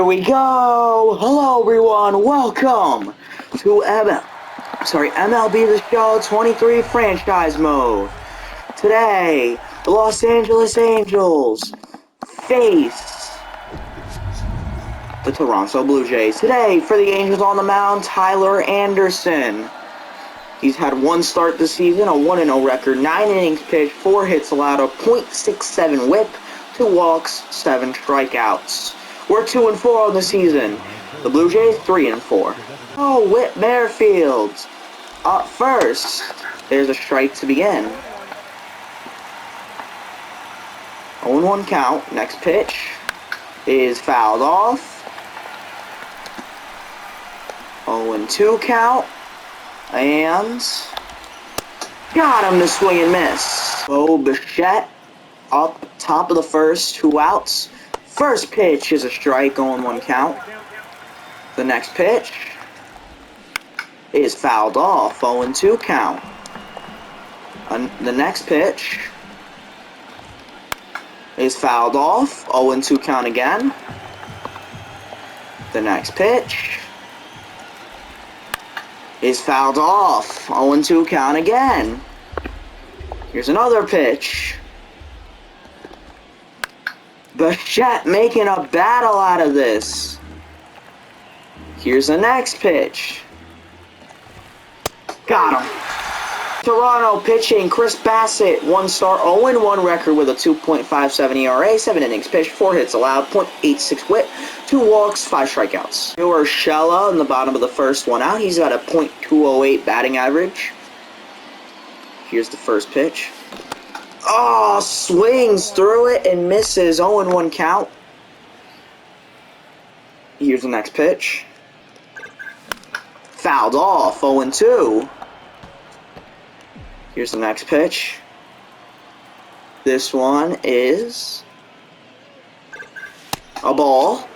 we go! Hello everyone, welcome to MLB The Show 23 Franchise Mode. Today, the Los Angeles Angels face the Toronto Blue Jays. Today, for the Angels on the mound, Tyler Anderson. He's had one start this season, a 1-0 record, 9 innings pitched, 4 hits allowed, a .67 whip, 2 walks, 7 strikeouts. We're 2-4 on the season. The Blue Jays 3-4. Oh, Whit Merrifield. Up first. There's a strike to begin. 0-1 count. Next pitch is fouled off. 0-2 count. And got him to swing and miss. Bo Bichette up top of the first, 2 outs. First pitch is a strike, 0-1 count. The next pitch is fouled off, 0-2 count. The next pitch is fouled off, 0-2 count again. The next pitch is fouled off, 0-2 count again. Here's another pitch. Bichette making a battle out of this. Here's the next pitch. Got him. Toronto pitching, Chris Bassett, 1 start, 0-1 record with a 2.57 ERA, 7 innings pitched, 4 hits allowed, .86 whip, 2 walks, 5 strikeouts. Urshela in the bottom of the first, 1 out. He's got a .208 batting average. Here's the first pitch. Oh, swings through it and misses. 0-1 count. Here's the next pitch. Fouled off. 0-2. Here's the next pitch. This one is a ball.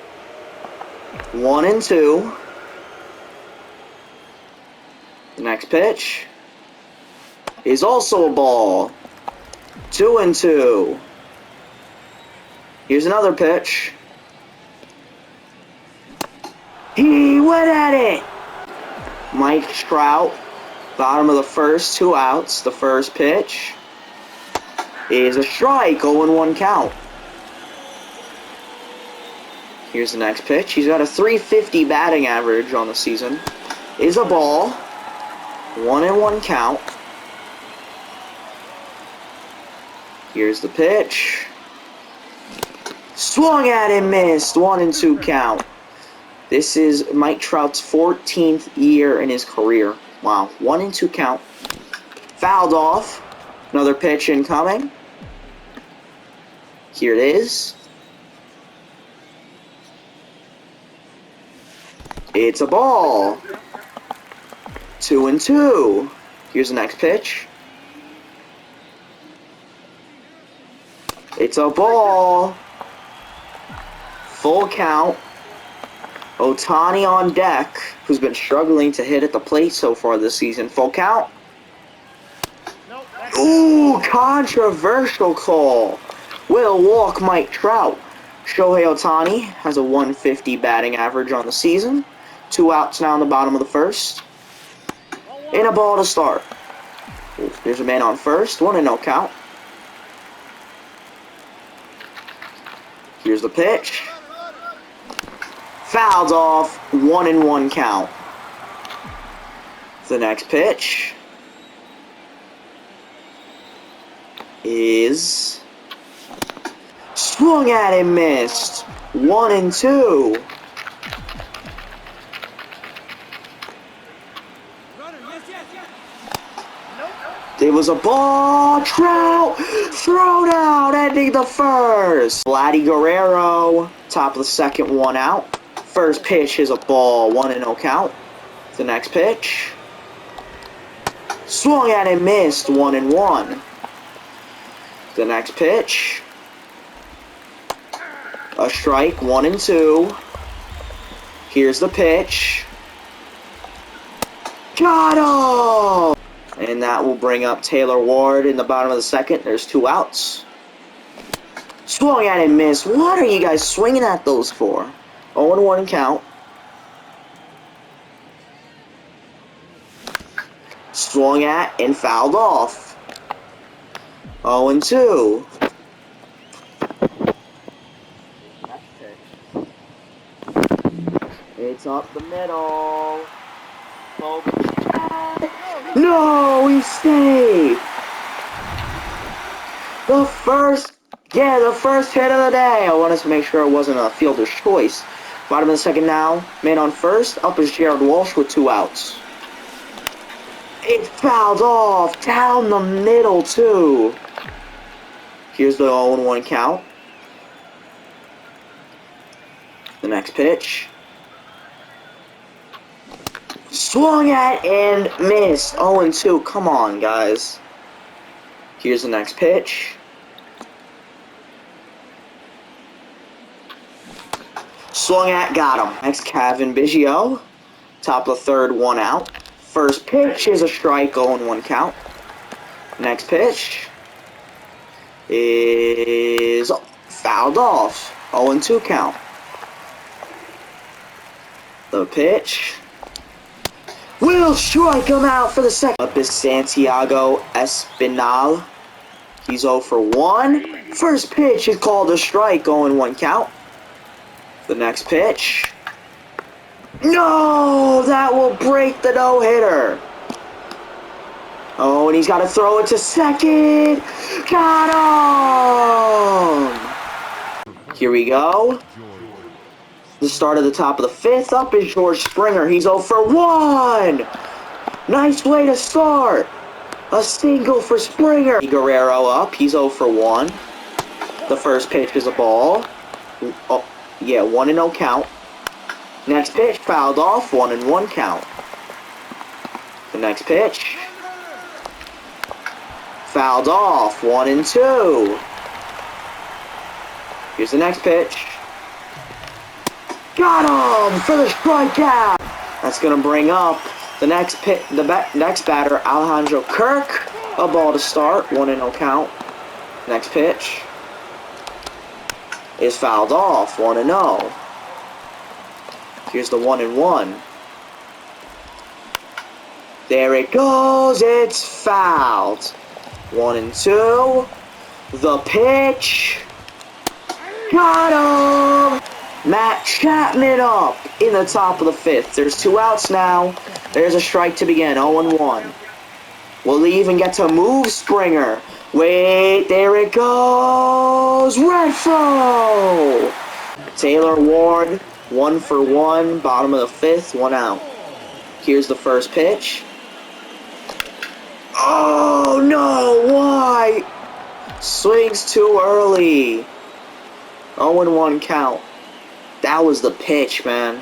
1-2. The next pitch is also a ball. 2-2. Here's another pitch. He went at it. Mike Trout, bottom of the first, 2 outs. The first pitch is a strike, 0-1 count. Here's the next pitch. He's got a .350 batting average on the season. Is a ball. 1-1 count. Here's the pitch. Swung at and missed. 1-2 count. This is Mike Trout's 14th year in his career. Wow. 1-2 count. Fouled off. Another pitch incoming. Here it is. It's a ball. 2-2. Here's the next pitch. It's a ball. Full count. Ohtani on deck, who's been struggling to hit at the plate so far this season. Full count. Ooh, controversial call. Will walk Mike Trout. Shohei Ohtani has a .150 batting average on the season. 2 outs now in the bottom of the first. And a ball to start. There's a man on first. 1-0 count. Here's the pitch. Fouled off. 1-1 count. The next pitch is swung at and missed. 1-2. There was a ball. Trout thrown out, ending the first. Vladdy Guerrero, top of the second, 1 out. First pitch is a ball, 1-0 count. The next pitch swung at and missed, 1-1. The next pitch, a strike, 1-2. Here's the pitch. Got him! And that will bring up Taylor Ward in the bottom of the second. There's 2 outs. Swung at and missed. What are you guys swinging at those for? 0-1 count. Swung at and fouled off. 0-2. Next pitch. It's up the middle. No, he stayed. The first hit of the day. I wanted to make sure it wasn't a fielder's choice. Bottom of the second now. Man on first. Up is Jared Walsh with 2 outs. It fouled off. Down the middle, too. Here's the 0-1 count. The next pitch. Swung at and missed. 0-2. Come on, guys. Here's the next pitch. Swung at, got him. Next, Kevin Biggio. Top of the third, 1 out. First pitch is a strike, 0-1 count. Next pitch is fouled off, 0-2 count. The pitch will strike him out for the second. Up is Santiago Espinal. He's 0 for 1. First pitch is called a strike, 0-1 count. The next pitch. No! That will break the no-hitter. Oh, and he's got to throw it to second. Got him! Here we go. The start of the top of the fifth. Up is George Springer. He's 0 for 1. Nice way to start. A single for Springer. Guerrero up. He's 0 for 1. The first pitch is a ball. Oh, yeah, 1-0 count. Next pitch fouled off. 1-1 count. The next pitch fouled off. 1-2. Here's the next pitch. Got him for the strikeout. That's gonna bring up the next next batter, Alejandro Kirk. A ball to start. 1-0 count. Next pitch is fouled off. 1-0. Here's the 1-1. There it goes. It's fouled. 1-2. The pitch. Got him. Matt Chapman up in the top of the fifth. There's 2 outs now. There's a strike to begin. 0-1. Will he even get to move Springer? Wait, there it goes. Renfroe. Taylor Ward, 1 for 1. Bottom of the fifth, 1 out. Here's the first pitch. Oh, no. Why? Swings too early. 0-1 count. That was the pitch, man.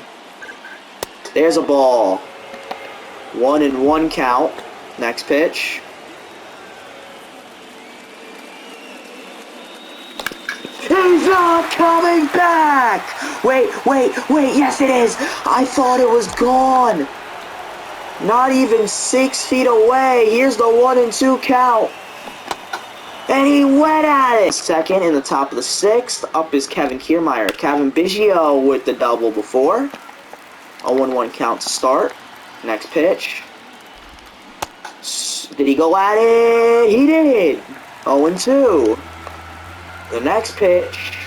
There's a ball. 1-1 count. Next pitch. He's not coming back! Wait. Yes, it is. I thought it was gone. Not even 6 feet away. Here's the 1-2 count. And he went at it. Second in the top of the sixth. Up is Kevin Kiermaier. Kevin Biggio with the double before. 0-1 count to start. Next pitch. Did he go at it? He did. 0-2. The next pitch.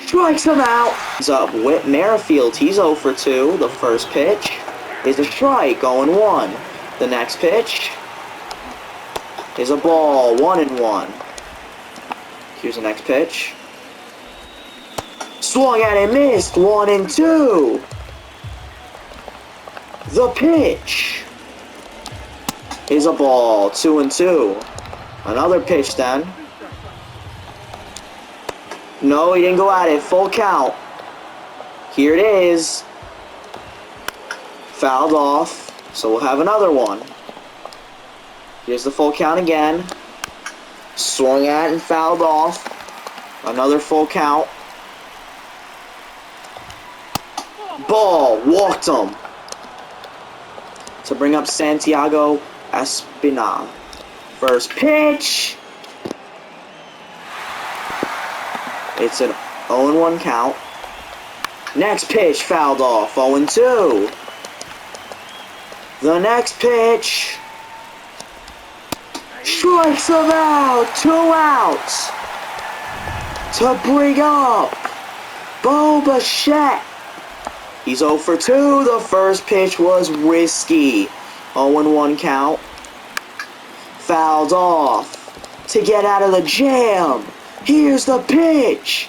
Strikes him out. He's up Whit Merrifield. He's 0 for 2. The first pitch is a strike. 0-1. The next pitch is a ball. 1-1. Here's the next pitch. Swung at and missed. 1-2. The pitch is a ball. 2-2. Another pitch then. No, he didn't go at it. Full count. Here it is. Fouled off. So we'll have another one. Here's the full count again. Swung at and fouled off. Another full count. Ball. Walked him. To bring up Santiago Espinal. First pitch. It's an 0-1 count. Next pitch fouled off. 0-2. The next pitch strikes him out. 2 outs to bring up Bo Bichette. He's 0 for 2. The first pitch was risky. 0-1 count. Fouled off to get out of the jam. Here's the pitch.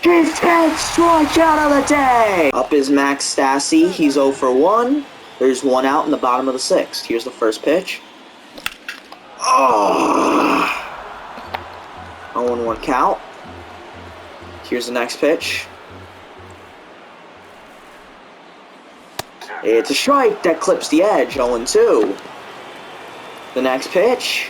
His 10th strikeout of the day. Up is Max Stassi. He's 0 for 1. There's 1 out in the bottom of the 6th. Here's the first pitch. Oh. 0-1 count. Here's the next pitch. It's a strike that clips the edge. 0-2. The next pitch.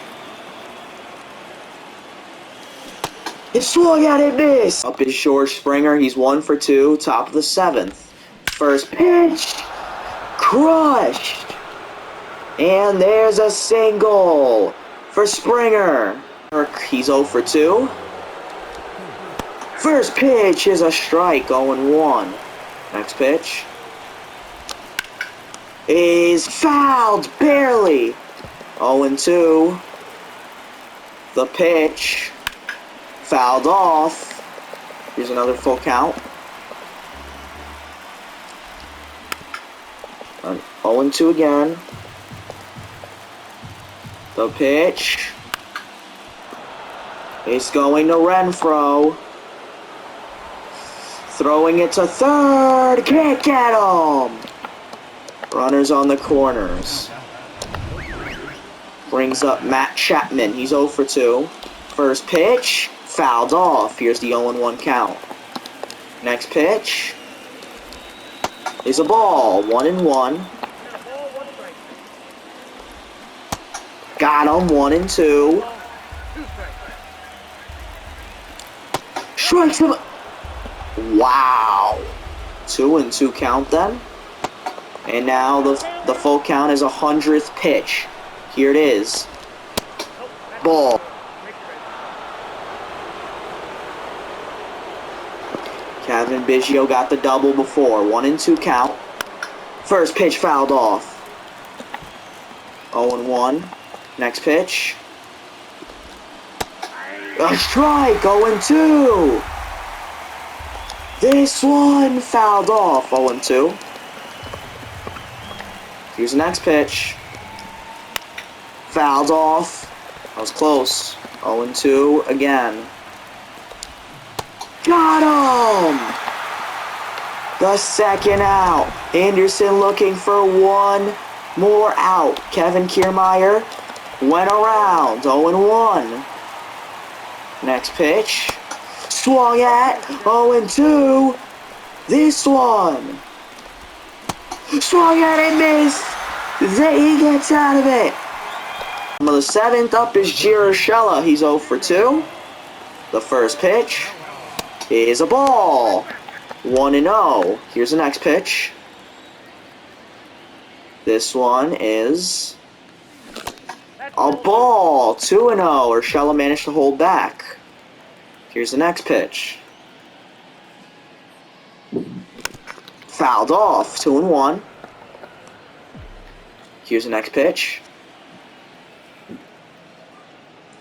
It's swung at and missed. Up is George Springer. He's 1 for 2. Top of the 7th. First pitch. Crushed. And there's a single for Springer. He's 0 for 2. First pitch is a strike. 0-1. Next pitch is fouled barely. 0-2. The pitch fouled off. Here's another full count. 0-2 again. The pitch is going to Renfroe. Throwing it to third. Can't get him. Runners on the corners. Brings up Matt Chapman. He's 0 for 2. First pitch fouled off. Here's the 0-1 count. Next pitch is a ball. 1-1. Got him. 1-2. Strikes him. Wow. 2-2 count then. And now the full count is 100th pitch. Here it is. Ball. Kevin Biggio got the double before. 1-2 count. First pitch fouled off. 0-1. Next pitch. A strike. 0-2. This one fouled off. 0-2. Here's the next pitch. Fouled off. That was close. 0-2 again. Got him! The second out. Anderson looking for one more out. Kevin Kiermaier went around. 0-1. Next pitch. Swung at. 0-2. This one. Swung at and missed. He gets out of it. On the 7th, up is Giroshella. He's 0 for 2. The first pitch is a ball. 1-0. Here's the next pitch. This one is a ball. 2-0. Urshela managed to hold back. Here's the next pitch. Fouled off. 2-1. Here's the next pitch.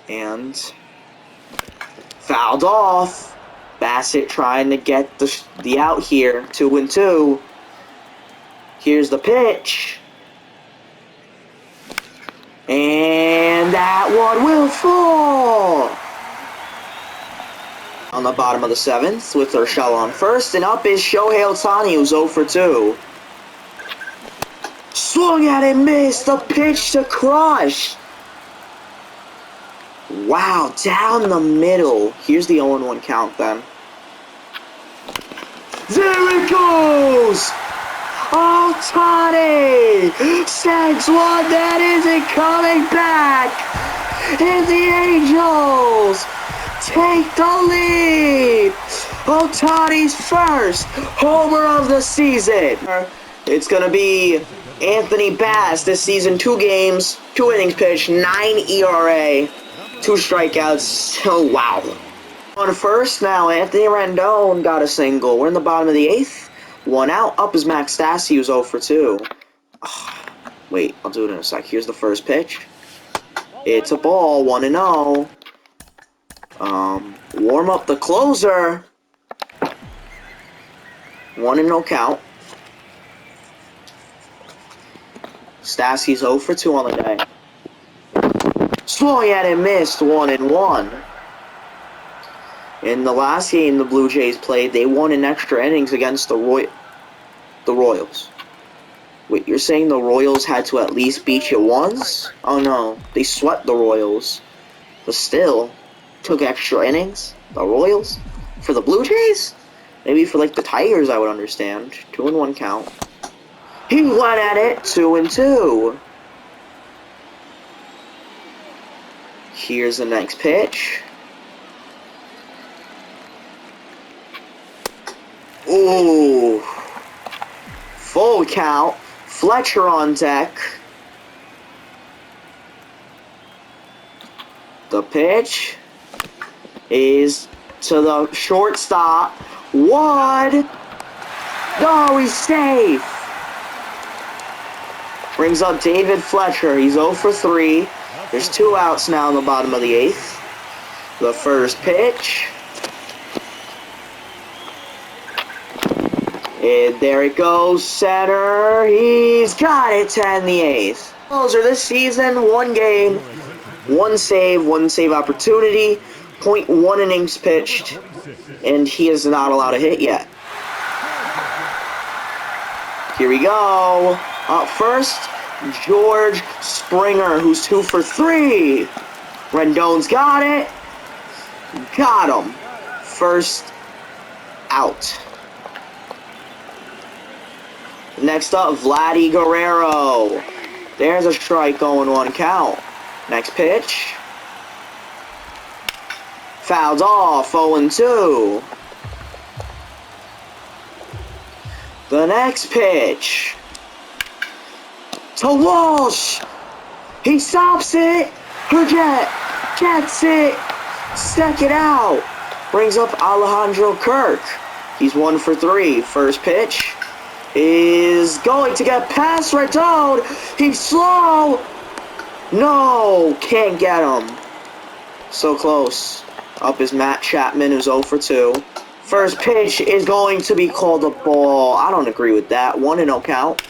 And fouled off. Bassett trying to get the out here. 2-2. Here's the pitch. And that one will fall. On the bottom of the 7th with Urshela on first. And up is Shohei Ohtani, who's 0 for 2. Swung at and missed. The pitch to Crush. Wow, down the middle. Here's the 0-1 count then. There it goes! Ohtani sends one that isn't coming back. And the Angels take the lead. Ohtani's first homer of the season. It's going to be Anthony Bass this season. 2 games, 2 innings pitched, 9 ERA. 2 strikeouts. Oh, wow. On first now, Anthony Rendon got a single. We're in the bottom of the 8th. 1 out. Up is Max Stassi, who's 0 for 2. Wait, I'll do it in a sec. Here's the first pitch. It's a ball, 1-0. Warm up the closer. 1-0 count. Stassi's 0 for 2 on the day. Swung at and missed, 1-1. In the last game the Blue Jays played, they won in extra innings against the Royals. Wait, you're saying the Royals had to at least beat you once? Oh no, they swept the Royals. But still, took extra innings? The Royals? For the Blue Jays? Maybe for like the Tigers I would understand. 2-1 count. He went at it, 2-2. Here's the next pitch. Ooh. Full count. Fletcher on deck. The pitch is to the shortstop. What? No, he's safe. Brings up David Fletcher. He's 0 for 3. There's 2 outs now in the bottom of the 8th. The first pitch. And there it goes, center. He's got it to end the 8th. Closer this season, 1 game, 1 save opportunity, .1 innings pitched, and he is not allowed a hit yet. Here we go. Up first, George Springer, who's 2 for 3. Rendon's got it. Got him. First out. Next up, Vladdy Guerrero. There's a strike, 0-1 count. Next pitch. Fouled off, 0-2. The next pitch. To Walsh. He stops it. Herget gets it. Second out. Brings up Alejandro Kirk. He's 1 for 3. First pitch is going to get past Rendon. He's slow. No, can't get him. So close. Up is Matt Chapman, who's 0 for 2. First pitch is going to be called a ball. I don't agree with that. 1-0 count.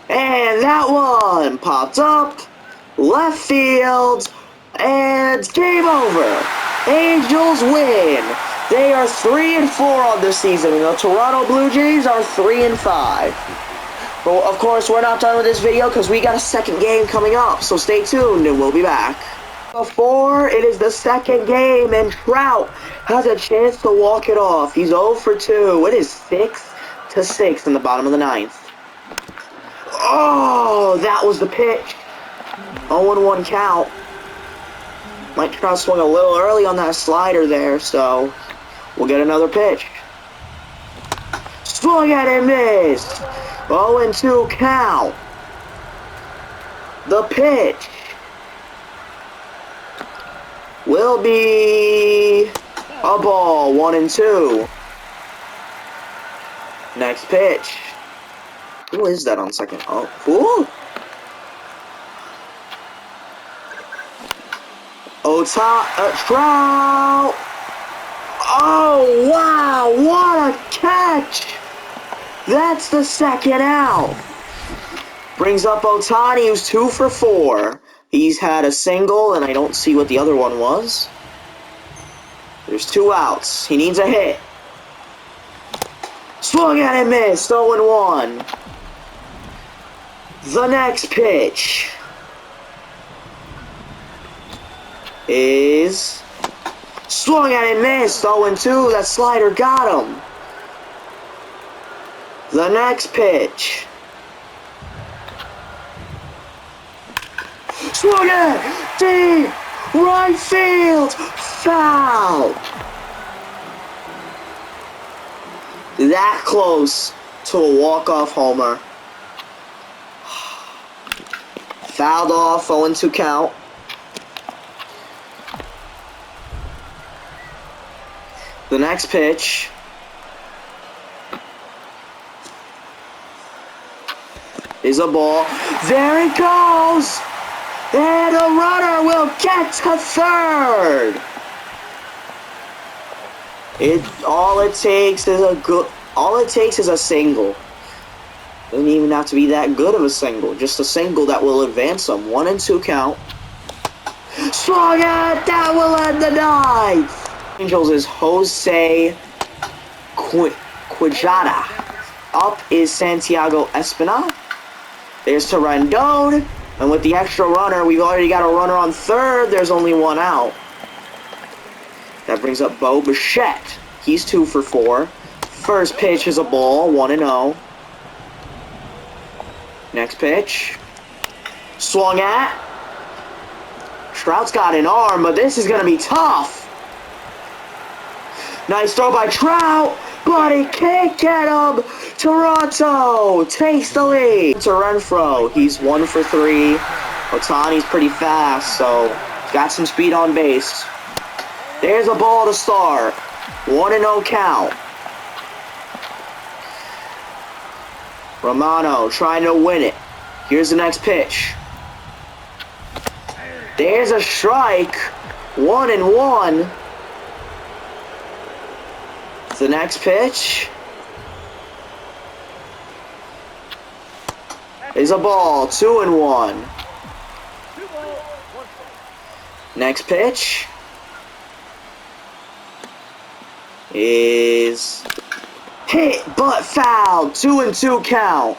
And that one popped up. Left field. And game over. Angels win. They are 3-4 on this season, and the Toronto Blue Jays are 3-5. But of course, we're not done with this video because we got a second game coming up, so stay tuned and we'll be back. Before it is the second game, and Trout has a chance to walk it off. He's 0 for 2. It is 6-6 in the bottom of the 9th. Oh, that was the pitch. 0-1 count. Mike Trout swung a little early on that slider there, so we'll get another pitch. Swung at and missed. 0-2 count. The pitch will be a ball. 1-2. Next pitch. Who is that on second? Oh, ooh. Trout. Oh, wow. What a catch. That's the second out. Brings up Ohtani, who's 2 for 4. He's had a single, and I don't see what the other one was. There's 2 outs. He needs a hit. Swung at and missed. 0-1. The next pitch is swung at and missed. 0-2. That slider got him. The next pitch. Swung at deep right field. Foul. That close to a walk-off homer. Fouled off. 0-2 count. The next pitch is a ball. There it goes! And the runner will get to third! All it takes is a single. Doesn't even have to be that good of a single. Just a single that will advance them. 1-2 count. Swung it! That will end the ninth! Angels is Jose Quijada. Up is Santiago Espinal. There's Rendon. And with the extra runner, we've already got a runner on third. There's only one out. That brings up Bo Bichette. He's 2 for 4. First pitch is a ball, 1-0. Next pitch. Swung at. Trout's got an arm, but this is going to be tough. Nice throw by Trout, but he can't get him. Toronto takes the lead. To Renfroe, he's 1 for 3. Ohtani's pretty fast, so got some speed on base. There's a ball to start. 1-0 count. Romano trying to win it. Here's the next pitch. There's a strike. 1-1. The next pitch is a ball. 2-1. Next pitch is hit but foul. 2-2 count.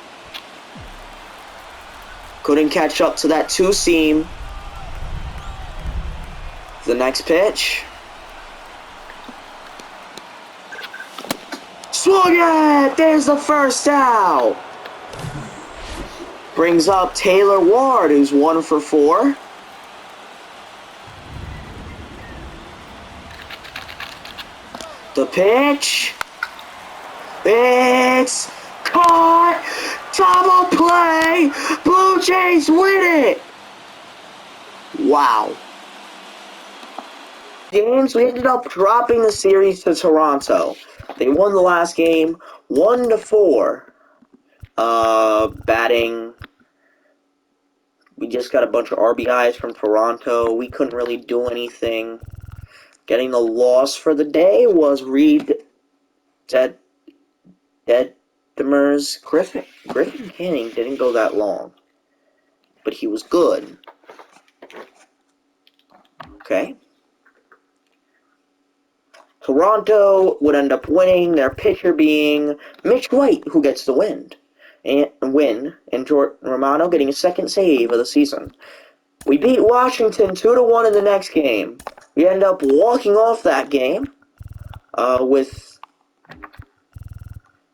Couldn't catch up to that 2-seam. The next pitch. Swung it! There's the first out. Brings up Taylor Ward, who's 1 for 4. The pitch. It's caught. Double play. Blue Jays win it. Wow. Games, we ended up dropping the series to Toronto. They won the last game 1-4. Batting. We just got a bunch of RBIs from Toronto. We couldn't really do anything. Getting the loss for the day was Reed Detmers. Griffin Canning didn't go that long, but he was good. Okay. Toronto would end up winning, their pitcher being Mitch White, who gets the win, and Jordan Romano getting a second save of the season. We beat Washington 2-1 in the next game. We end up walking off that game with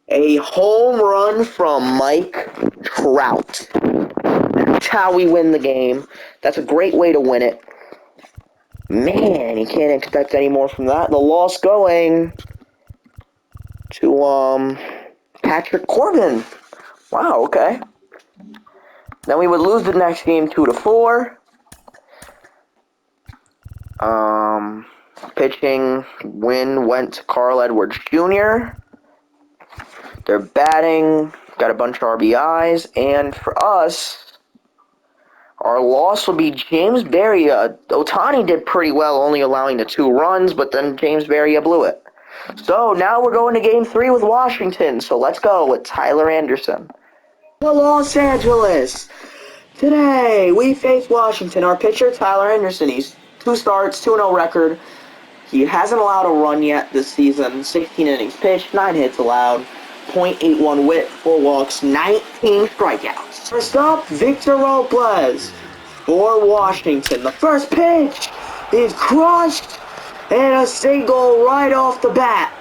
a home run from Mike Trout. That's how we win the game. That's a great way to win it. Man, you can't expect any more from that. The loss going to Patrick Corbin. Wow, okay. Then we would lose the next game 2-4. Pitching win went to Carl Edwards Jr. Their batting got a bunch of RBIs, and for us, our loss would be James Barria. Ohtani did pretty well, only allowing the 2 runs, but then James Barria blew it. So now we're going to Game 3 with Washington. So let's go with Tyler Anderson. Well, Los Angeles. Today we face Washington. Our pitcher, Tyler Anderson. He's 2 starts, 2-0 record. He hasn't allowed a run yet this season. 16 innings pitched, 9 hits allowed, .81 whip, 4 walks, 19 strikeouts. First up, Victor Robles for Washington. The first pitch is crushed and a single right off the bat.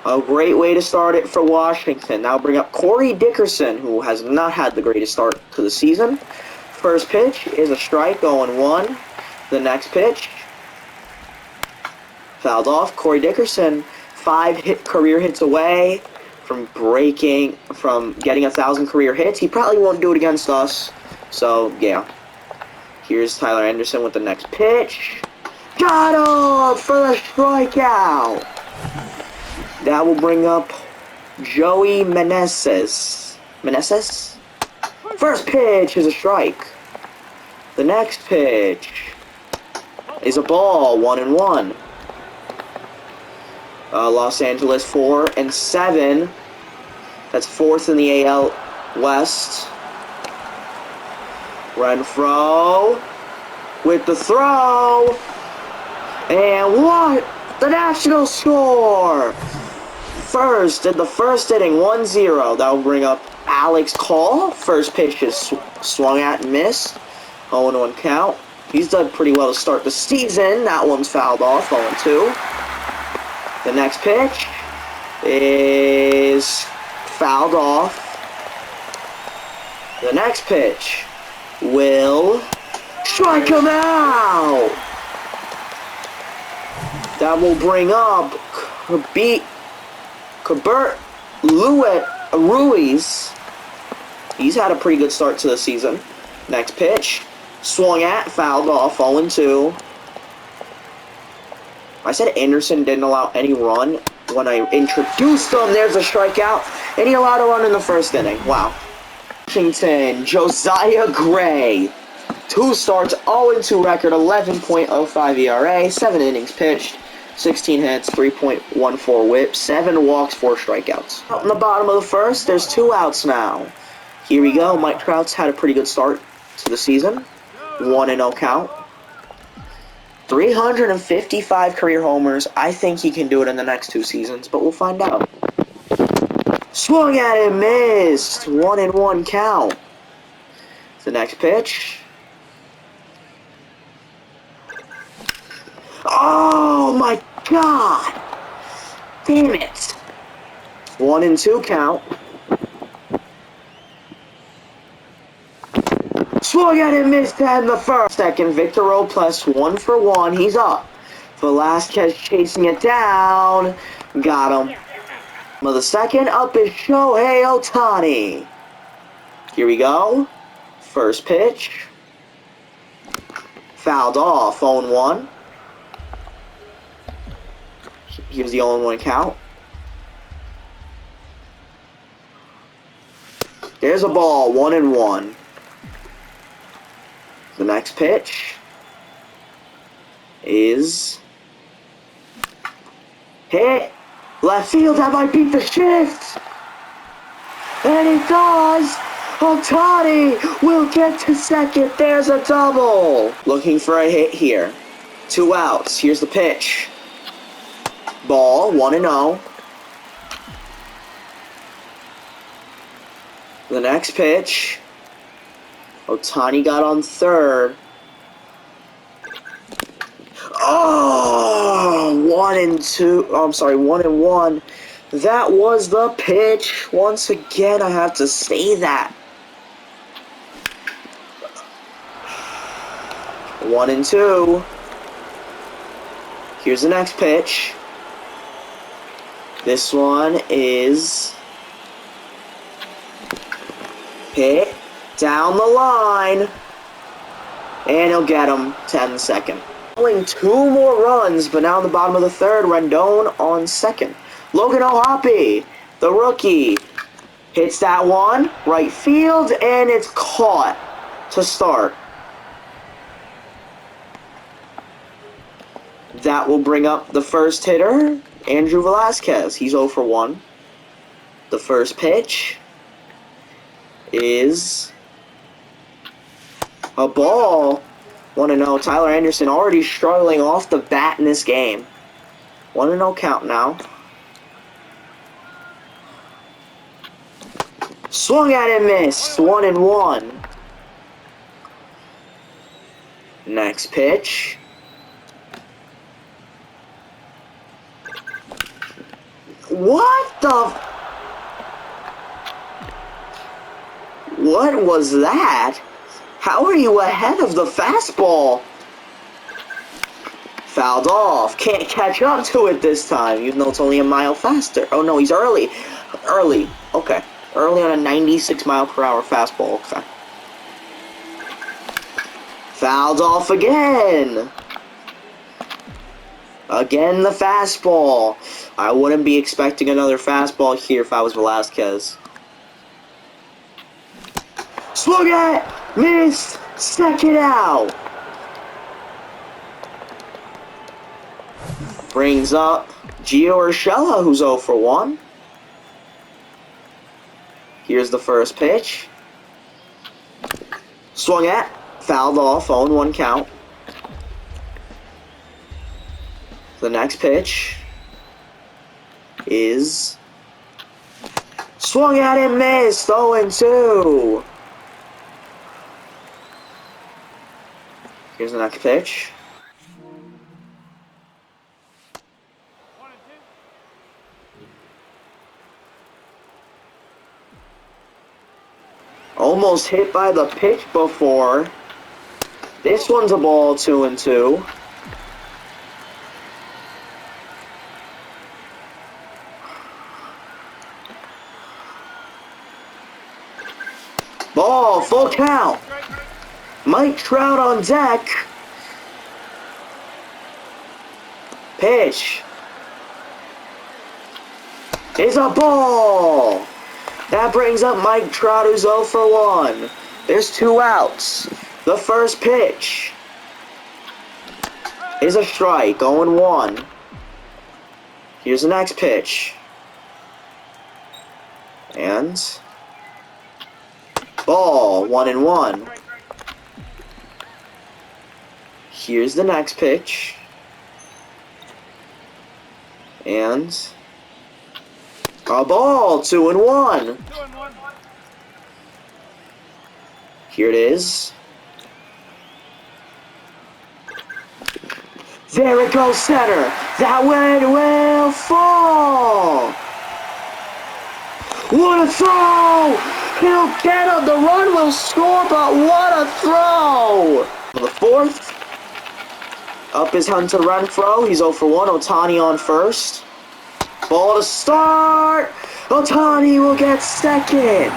A great way to start it for Washington. Now bring up Corey Dickerson, who has not had the greatest start to the season. First pitch is a strike, 0-1. The next pitch, fouled off. Corey Dickerson, 5 career hits away from getting 1,000 career hits. He probably won't do it against us. So, yeah. Here's Tyler Anderson with the next pitch. Got him for the strikeout. That will bring up Joey Meneses. Meneses? First pitch is a strike. The next pitch is a ball, 1-1. Los Angeles 4-7. That's fourth in the AL West. Renfroe with the throw. And what? The Nationals score! First, in the first inning, 1-0. That will bring up Alex Call. First pitch is swung at and missed. 0-1 count. He's done pretty well to start the season. That one's fouled off, 0-2. The next pitch is fouled off. The next pitch will strike him out. That will bring up Cabert Ruiz. He's had a pretty good start to the season. Next pitch, swung at, fouled off, 0-2. I said Anderson didn't allow any run when I introduced him. There's a strikeout, and he allowed a run in the first inning. Wow. Washington, Josiah Gray. 2 starts, 0-2 record, 11.05 ERA, 7 innings pitched, 16 hits, 3.14 whip, 7 walks, 4 strikeouts. Out in the bottom of the first, there's 2 outs now. Here we go. Mike Trout's had a pretty good start to the season. 1-0 count. 355 career homers. I think he can do it in the next 2 seasons, but we'll find out. Swung at and missed. 1-1 count. The next pitch. Oh my God! Damn it! 1-2 count. Swung at and missed that in the first. Second, Victor Robles 1 for 1. He's up. Velasquez chasing it down. Got him. The second, up is Shohei Ohtani. Here we go. First pitch. Fouled off, 0-1. Here's the 0-1 count. There's a ball, 1-1. The next pitch is hit. Left field, that might beat the shift. And it does. Ohtani will get to second. There's a double. Looking for a hit here. 2 outs. Here's the pitch. Ball, 1-0. The next pitch. Ohtani got on third. Oh, 1-2. Oh, I'm sorry, 1-1. That was the pitch. Once again, I have to say that. 1-2. Here's the next pitch. This one is hit down the line, and he'll get him 10 second. Only 2 more runs, but now in the bottom of the third, Rendon on second. Logan O'Hoppe, the rookie, hits that one, right field, and it's caught to start. That will bring up the first hitter, Andrew Velasquez. He's 0 for 1. The first pitch is a ball. 1-0. Tyler Anderson already struggling off the bat in this game. 1-0 count now. Swung at and missed. 1-1. Next pitch. What the? What was that? How are you ahead of the fastball? Fouled off. Can't catch up to it this time, even though it's only a mile faster. Oh no, he's early. Early. Okay. Early on a 96-mile-per-hour fastball. Okay. Fouled off again. Again, the fastball. I wouldn't be expecting another fastball here if I was Velasquez. Swung at, missed, second out. Brings up Gio Urshela, who's 0 for 1. Here's the first pitch. Swung at, fouled off, 0-1 count. The next pitch is swung at and missed, 0-2. Here's the next pitch. Almost hit by the pitch before. This one's a ball, 2-2. Ball, full count. Mike Trout on deck. Pitch. It's a ball. That brings up Mike Trout, who's 0 for 1. There's 2 outs. The first pitch is a strike, 0-1. Here's the next pitch. And ball, 1-1. Here's the next pitch. And a ball, 2-1. Here it is. There it goes, center. That one will fall. What a throw! He'll get him. The run will score, but what a throw! The fourth. Up is Hunter Renfroe. He's 0 for 1. Ohtani on first. Ball to start. Ohtani will get second.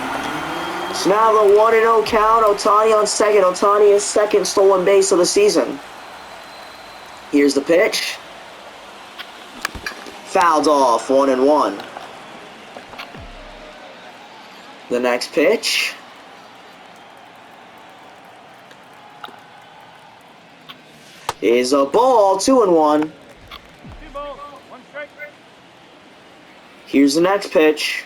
So now the 1-0 count. Ohtani on second. Ohtani is second stolen base of the season. Here's the pitch. Fouled off, 1-1. The next pitch. Is a ball, 2-1. Here's the next pitch.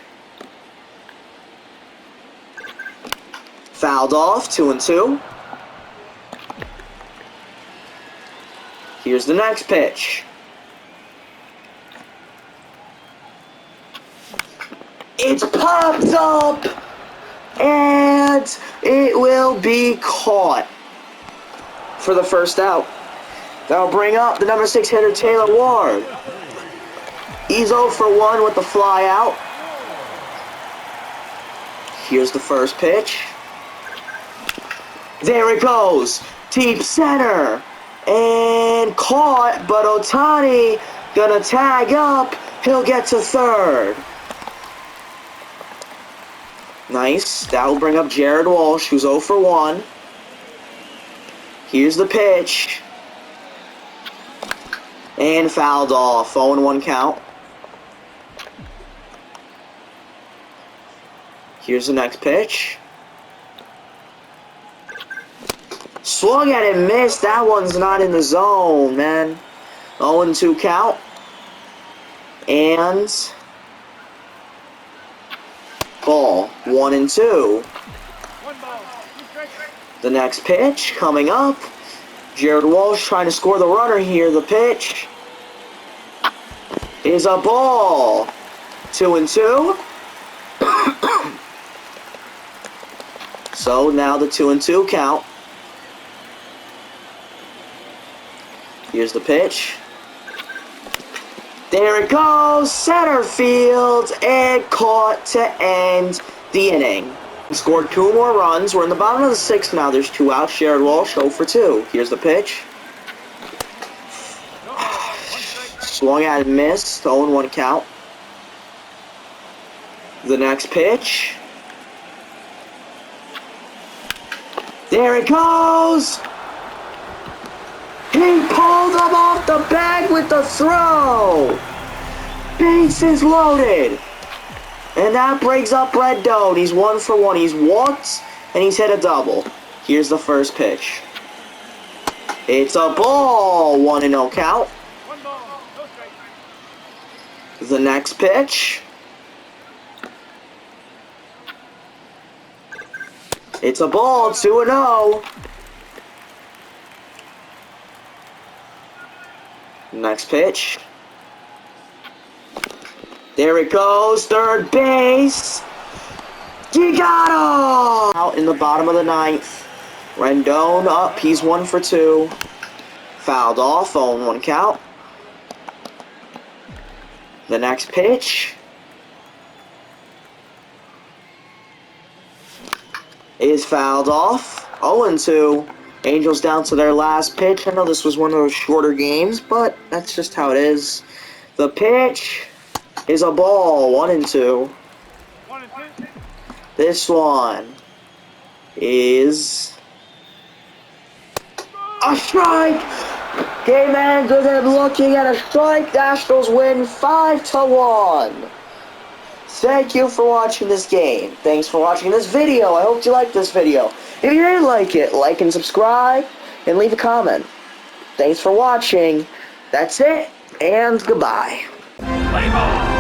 Fouled off, 2-2. Here's the next pitch. It's popped up, and it will be caught for the first out. That'll bring up the number 6 hitter, Taylor Ward. He's 0 for 1 with the fly out. Here's the first pitch. There it goes. Deep center. And caught, but Ohtani gonna tag up. He'll get to third. Nice. That'll bring up Jared Walsh, who's 0 for 1. Here's the pitch. And fouled off. 0-1 count. Here's the next pitch. Swung at it, missed. That one's not in the zone, man. 0-2 count. And ball, 1-2. The next pitch coming up. Jared Walsh trying to score the runner here. The pitch is a ball. 2-2. So now the 2-2 count. Here's the pitch. There it goes, center field, and caught to end the inning. We scored 2 more runs. We're in the bottom of the 6th now. There's 2 outs. Jared Walsh 0 for 2. Here's the pitch. Swung at and missed. 0-1 count. The next pitch. There it goes. He He pulled him off the bag with the throw. Bases loaded. And that brings up Rendon. He's 1 for 1. He's walked and he's hit a double. Here's the first pitch. It's a ball. 1-0 count. The next pitch. It's a ball. 2-0. Next pitch. There it goes. Third base. You got him! Out in the bottom of the 9th. Rendon up. He's 1 for 2. Fouled off. 0-1 count. The next pitch is fouled off. 0-2. Angels down to their last pitch. I know this was one of those shorter games, but that's just how it is. The pitch is a ball. 1-2. This one is a strike. Game ends with him looking at a strike. Nationals win 5-1. Thank you for watching this game. Thanks for watching this video. I hope you liked this video. If you didn't like it, like and subscribe and leave a comment. Thanks for watching. That's it, and goodbye. Play ball!